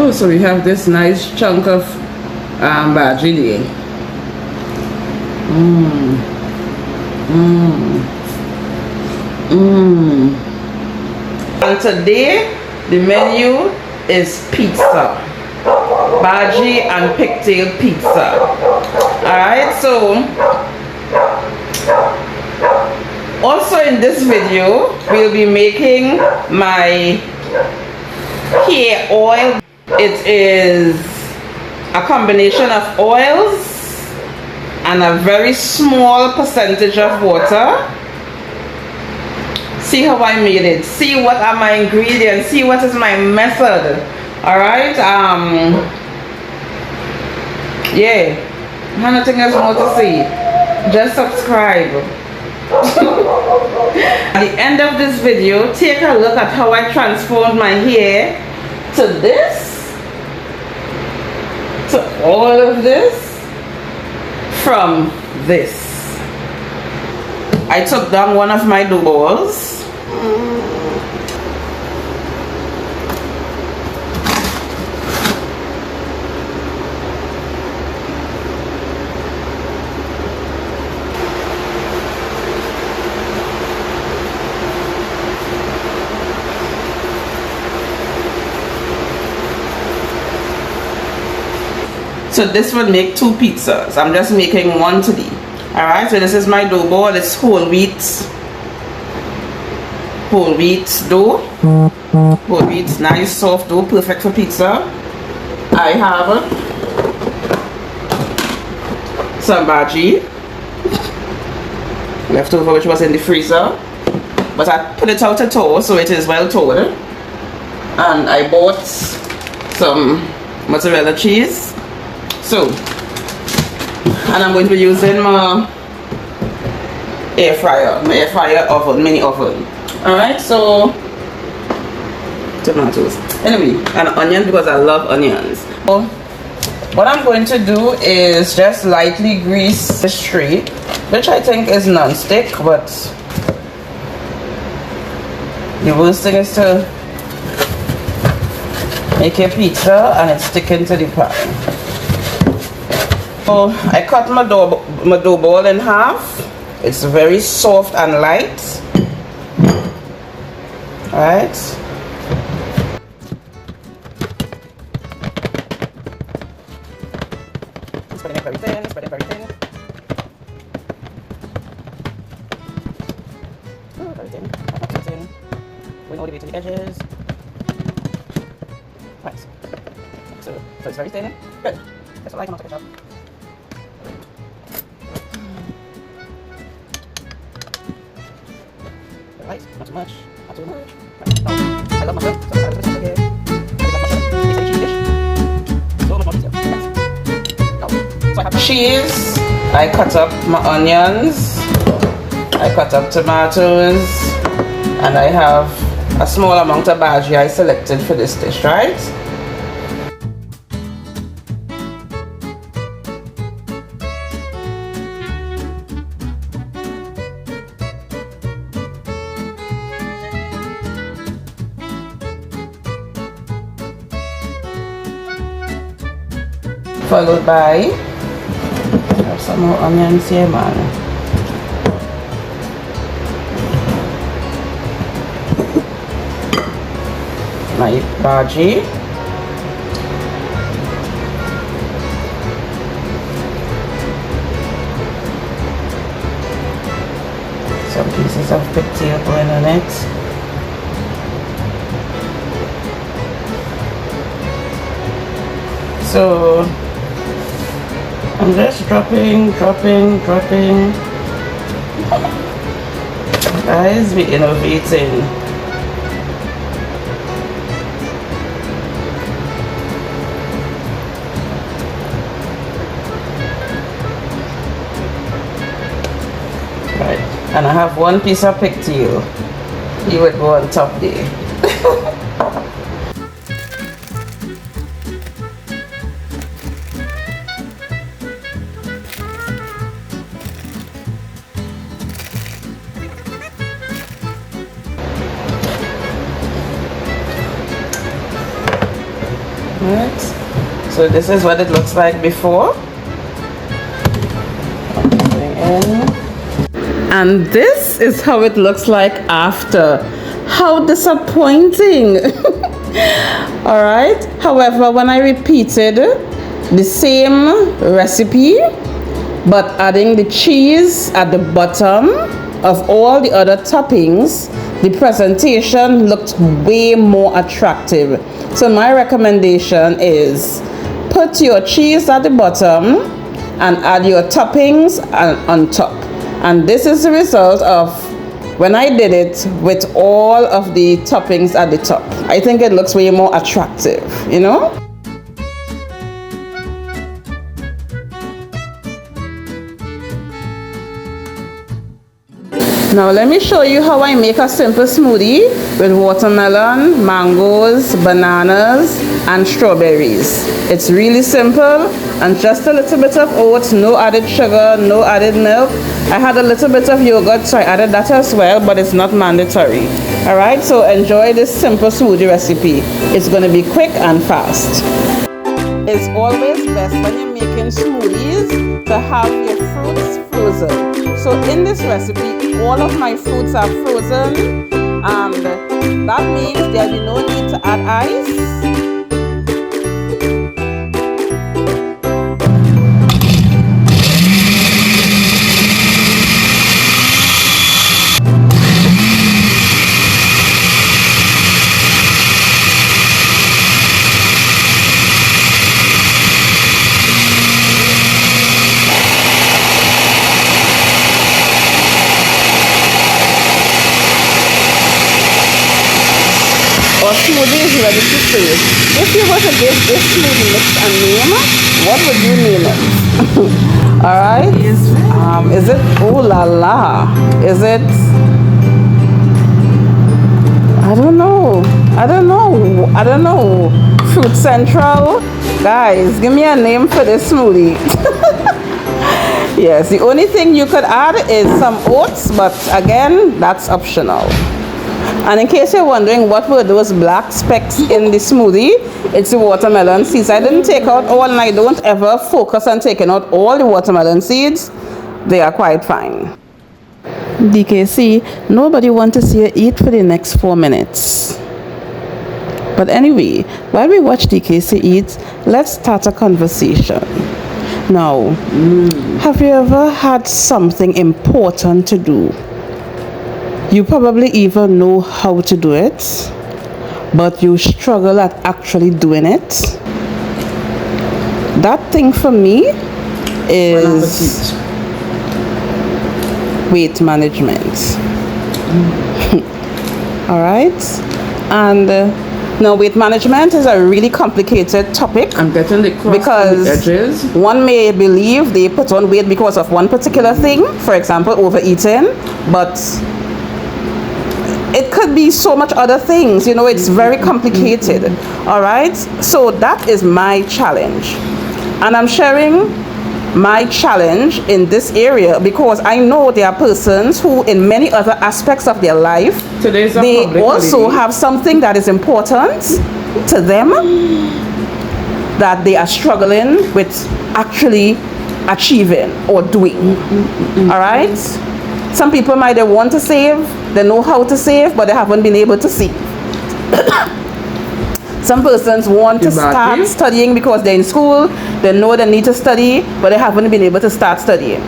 Oh, so we have this nice chunk of bhaji there. And today the menu is pizza. Bhaji and Pigtail pizza. Alright, so also in this video we'll be making my hair oil. It is a combination of oils and a very small percentage of water. See how I made it. See what are my ingredients. See what is my method. Alright, yeah, nothing else more to say. Just subscribe. At the end of this video, take a look at how I transformed my hair to this, to all of this, from this. I took down one of my dough balls. So this would make 2 pizzas. I'm just making one today. Alright, so this is my dough ball. It's whole wheat dough. Whole wheat, nice soft dough, perfect for pizza. I have some bhaji left over, which was in the freezer, but I put it out to thaw, so it is well thawed. And I bought some mozzarella cheese. So, and I'm going to be using my air fryer oven, mini oven. Alright, so tomatoes. Anyway, and onion because I love onions. So, what I'm going to do is just lightly grease this tray, which I think is non-stick, but the worst thing is to make a pizza and it's sticking to the pan. So I cut my dough ball in half. It's very soft and light. Alright. Spreading it very thin, spreading it very thin. Oh, very thin. Not too thin. Going all the way to the edges. Right. So it's very thin. Good. That's a light amount of ketchup. Right, not too much, not too much. Right. Oh, I love mustard, so I'm going to put it again. I love mustard. It's a cheese dish. So much more detail. Right. Now, so I have cheese. I cut up my onions. I cut up tomatoes. And I have a small amount of bhaji I selected for this dish, right? Followed by, have some more onions here, man. My bhaji. Some pieces of pigtail going on it. So I'm just dropping. Guys, we're innovating. Right, and I have one piece of pigtail. He would go on top there. Alright, so this is what it looks like before. And this is how it looks like after. How disappointing. Alright, however, when I repeated the same recipe but adding the cheese at the bottom of all the other toppings, the presentation looked way more attractive. So my recommendation is put your cheese at the bottom and add your toppings on top. And this is the result of when I did it with all of the toppings at the top. I think it looks way more attractive, you know? Now let me show you how I make a simple smoothie with watermelon, mangoes, bananas, and strawberries. It's really simple and just a little bit of oats, no added sugar, no added milk. I had a little bit of yogurt, so I added that as well, but it's not mandatory. Alright, so enjoy this simple smoothie recipe. It's going to be quick and fast. It's always best when you're making smoothies to have your fruits frozen. So in this recipe, all of my fruits are frozen, and that means there'll be no need to add ice. Our smoothie is ready to serve. If you were to give this smoothie mix a name, what would you name it? Alright? Is it ooh la la? Is it, I don't know. Fruit Central? Guys, give me a name for this smoothie. Yes, the only thing you could add is some oats, but again, that's optional. And in case you're wondering what were those black specks in the smoothie, it's the watermelon seeds. I didn't take out all, and I don't ever focus on taking out all the watermelon seeds. They are quite fine. DKC, nobody wants to see you eat for the next 4 minutes. But anyway, while we watch DKC eat, let's start a conversation. Now, have you ever had something important to do? You probably even know how to do it, but you struggle at actually doing it. That thing for me is weight management. Alright? And now weight management is a really complicated topic. I'm getting the cross because edges. One may believe they put on weight because of one particular thing, for example, overeating, but it could be so much other things, you know, it's very complicated. All right, so that is my challenge, and I'm sharing my challenge in this area because I know there are persons who in many other aspects of their life, they also have something that is important to them that they are struggling with actually achieving or doing. All right, some people might want to save, they know how to save, but they haven't been able to save. Some persons want to start studying because they're in school, they know they need to study, but they haven't been able to start studying.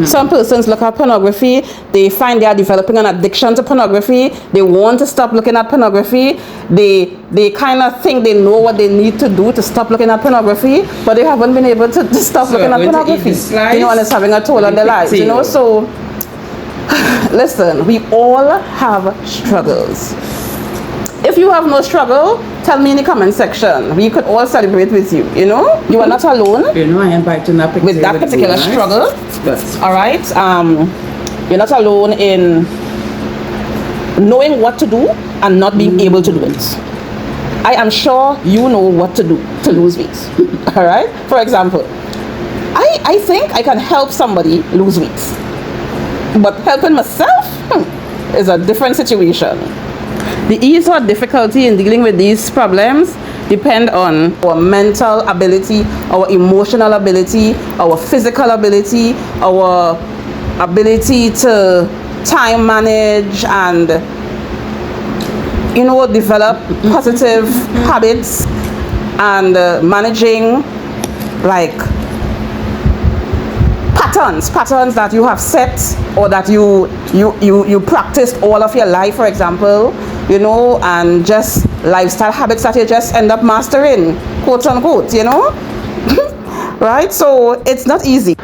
Some persons look at pornography, they find they are developing an addiction to pornography, they want to stop looking at pornography, they kind of think they know what they need to do to stop looking at pornography, but they haven't been able to stop looking at pornography. You know, and it's having a toll on their lives, you know, so listen, we all have struggles. If you have no struggle, tell me in the comment section. We could all celebrate with you, you know? You are not alone. You know, I am biting that with that particular struggle. Yes. All right? You're not alone in knowing what to do and not being able to do it. I am sure you know what to do to lose weight. All right? For example, I think I can help somebody lose weight. But helping myself is a different situation. The ease or difficulty in dealing with these problems depend on our mental ability, our emotional ability, our physical ability, our ability to time manage and, you know, develop positive habits and managing like patterns that you have set or that you practiced all of your life, for example, you know, and just lifestyle habits that you just end up mastering, quote unquote, you know. Right? So it's not easy.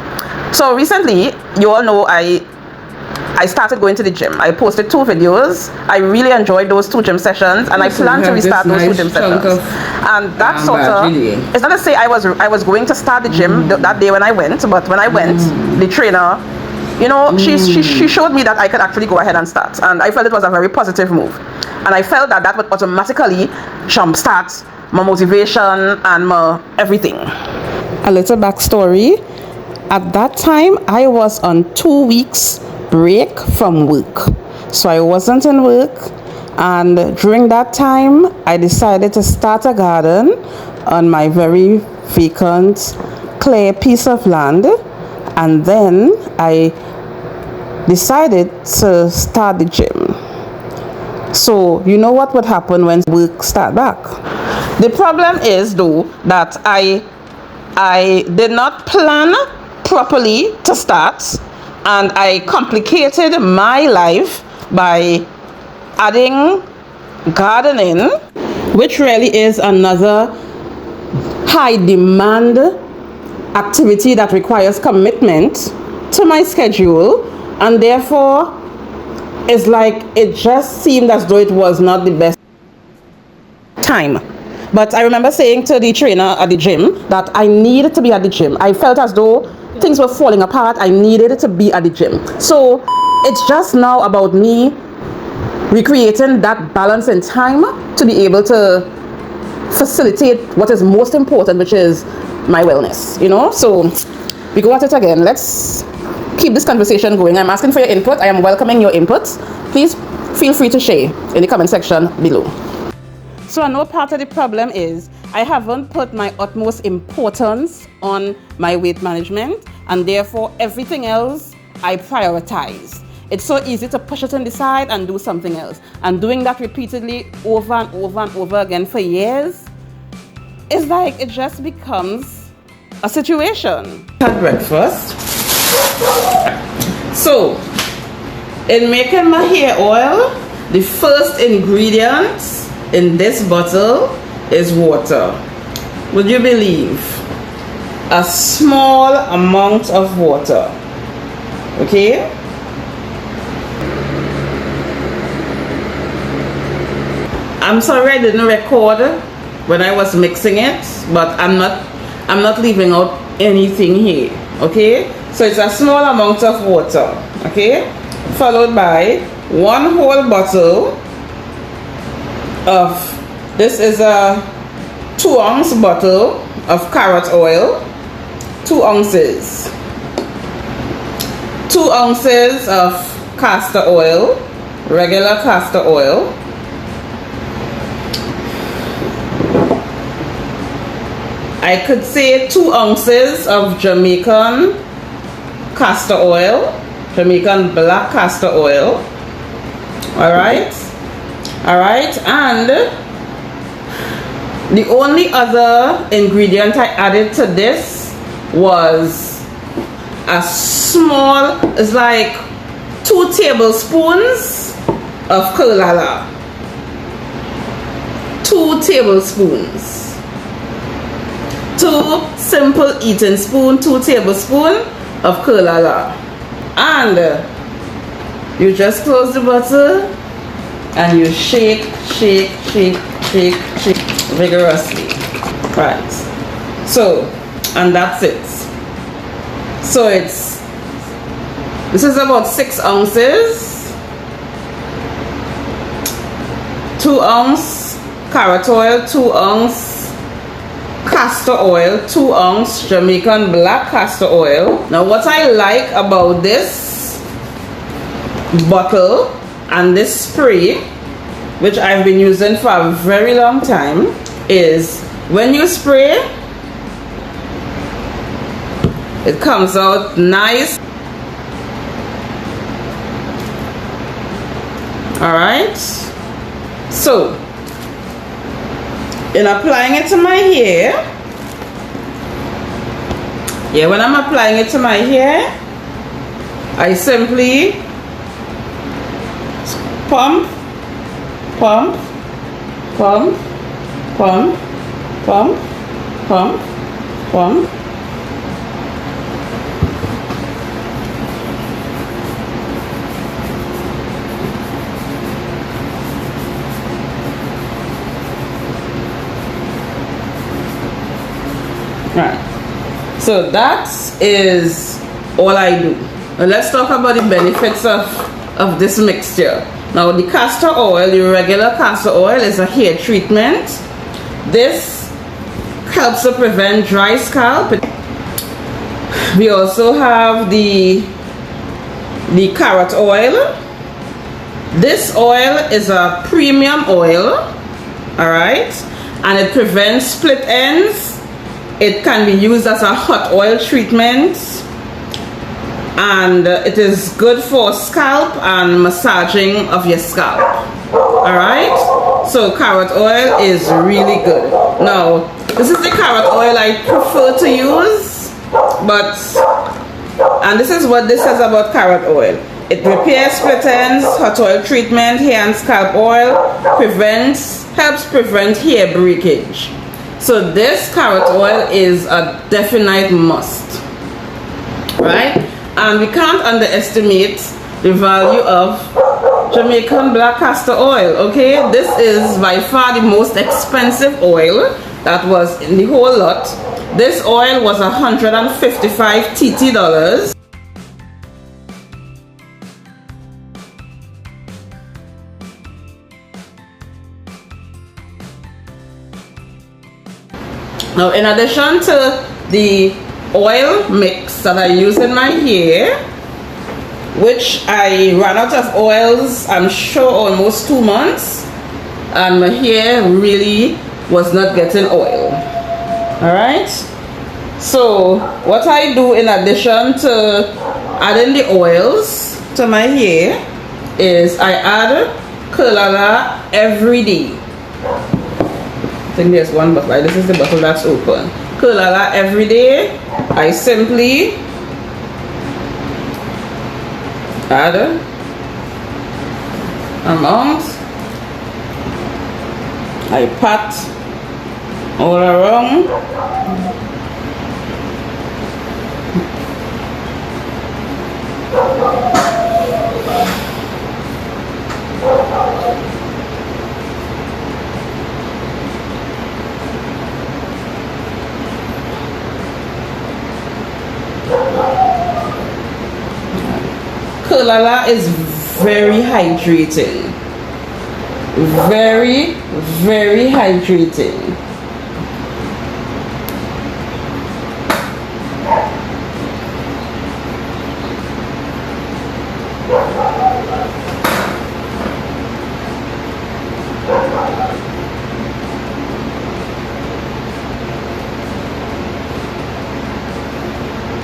So recently, you all know I started going to the gym. I posted 2 videos. I really enjoyed those 2 gym sessions, and I plan to restart those 2 gym sessions. And that sort of, it's not to say I was going to start the gym that day when I went, but when I went, the trainer, you know, she showed me that I could actually go ahead and start, and I felt it was a very positive move, and I felt that that would automatically jumpstart my motivation and my everything. A little backstory: at that time, I was on 2 weeks break from work, so I wasn't in work, and during that time I decided to start a garden on my very vacant clear piece of land, and then I decided to start the gym. So you know what would happen when work start back. The problem is though that I did not plan properly to start, and I complicated my life by adding gardening, which really is another high demand activity that requires commitment to my schedule, and therefore it's like it just seemed as though it was not the best time. But I remember saying to the trainer at the gym that I needed to be at the gym. I felt as though things were falling apart. I needed to be at the gym. So it's just now about me recreating that balance in time to be able to facilitate what is most important, which is my wellness, you know. So we go at it again. Let's keep this conversation going. I'm asking for your input. I am welcoming your input. Please feel free to share in the comment section below. So I know part of the problem is I haven't put my utmost importance on my weight management, and therefore everything else I prioritize. It's so easy to push it on the side and do something else. And doing that repeatedly over and over and over again for years, it's like it just becomes a situation. Had breakfast. So, in making my hair oil, the first ingredient in this bottle is water. Would you believe? A small amount of water. Okay? I'm sorry I didn't record when I was mixing it, but I'm not leaving out anything here. Okay? So it's a small amount of water. Okay? Followed by 1 whole bottle of, this is a 2-ounce bottle of carrot oil, 2 ounces. 2 ounces of castor oil, regular castor oil. I could say 2 ounces of Jamaican castor oil, Jamaican Black Castor Oil. Alright? Alright, and the only other ingredient I added to this was a small, it's like 2 tablespoons of Kerlala. 2 tablespoons. 2 simple eating spoon, 2 tablespoons of Kerlala. And you just close the bottle and you shake, shake, shake, shake, shake vigorously. Right. So, and that's it. So this is about 6 ounces. 2 ounce carrot oil, 2 ounce castor oil, 2 ounce Jamaican Black Castor Oil. Now what I like about this bottle and this spray, which I've been using for a very long time, is when you spray, it comes out nice. Alright, so in applying it to my hair, when I'm applying it to my hair, I simply pump, pump, pump, pump, pump, pump, pump. Right, so that is all I do. Now let's talk about the benefits of this mixture. Now the castor oil, the regular castor oil, is a hair treatment. This helps to prevent dry scalp. We also have the carrot oil. This oil is a premium oil, alright, and it prevents split ends. It can be used as a hot oil treatment, and it is good for scalp and massaging of your scalp. Alright, so carrot oil is really good. Now, this is the carrot oil I prefer to use, and this is what this says about carrot oil. It repairs split ends, hot oil treatment, hair and scalp oil, helps prevent hair breakage. So this carrot oil is a definite must, right? And we can't underestimate the value of Jamaican Black Castor Oil, okay? This is by far the most expensive oil that was in the whole lot. This oil was $155 TT. Now, in addition to the oil mix that I use in my hair, which I ran out of oils, I'm sure almost 2 months, and my hair really was not getting oil. Alright, so what I do in addition to adding the oils to my hair is I add Curlala every day. I think there's one bottle. This is the bottle that's open. Curlala every day. I simply add amount. I pat all around. Curlala is very hydrating. Very, very hydrating.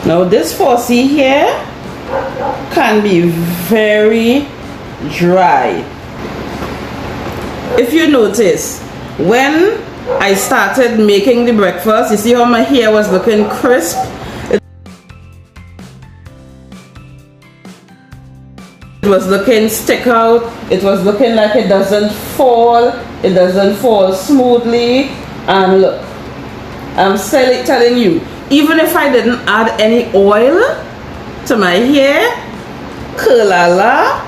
Now this faucet here can be very dry. If you notice, when I started making the breakfast, you see how my hair was looking crisp? It was looking stick out. It was looking like it doesn't fall. It doesn't fall smoothly. And look, I'm telling you, even if I didn't add any oil to my hair, Curlala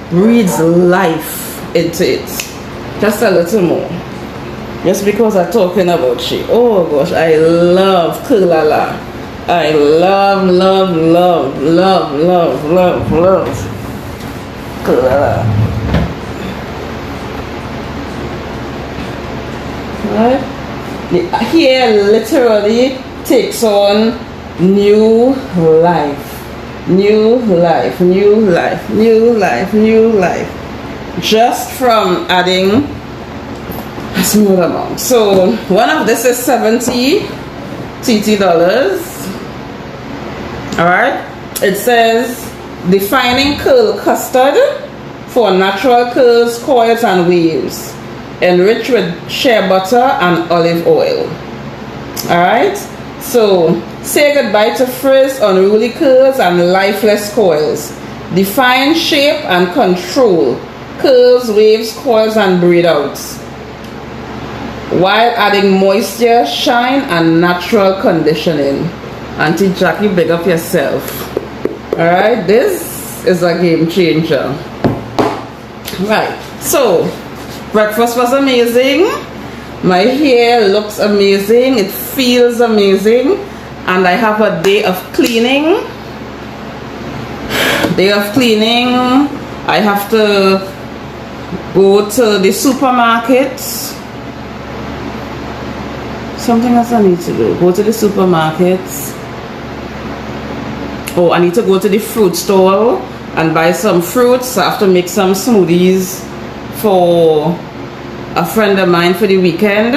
breathes life into it. Just a little more. Just because I'm talking about she. Oh gosh, I love Curlala. I love, love, love, love, love, love, love Curlala. Right? The hair literally takes on new life. New life, new life, new life, new life. Just from adding a small amount. So one of this is 70 TT dollars. Alright, it says defining curl custard for natural curls, coils and waves, enriched with shea butter and olive oil. Alright, so say goodbye to frizz, unruly curls and lifeless coils. Define shape and control curls, waves, coils and braid outs, while adding moisture, shine and natural conditioning. Auntie Jackie, big up yourself. Alright, this is a game changer. Right, so breakfast was amazing. My hair looks amazing. It feels amazing. And I have a day of cleaning. I have to go to the supermarket. Something else I need to do. Go to the supermarket. Oh, I need to go to the fruit store and buy some fruits. I have to make some smoothies for a friend of mine for the weekend.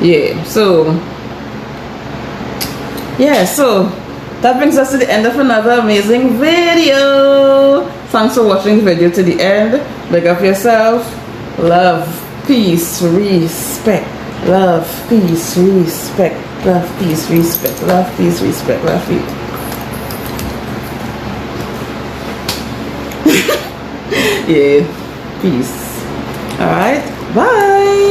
Yeah, so that brings us to the end of another amazing video. Thanks for watching the video to the end. Big up yourself. Love, peace, respect. Love, peace, respect. Love, peace, respect. Love, peace, respect. Love, peace. Yeah, peace. All right, bye.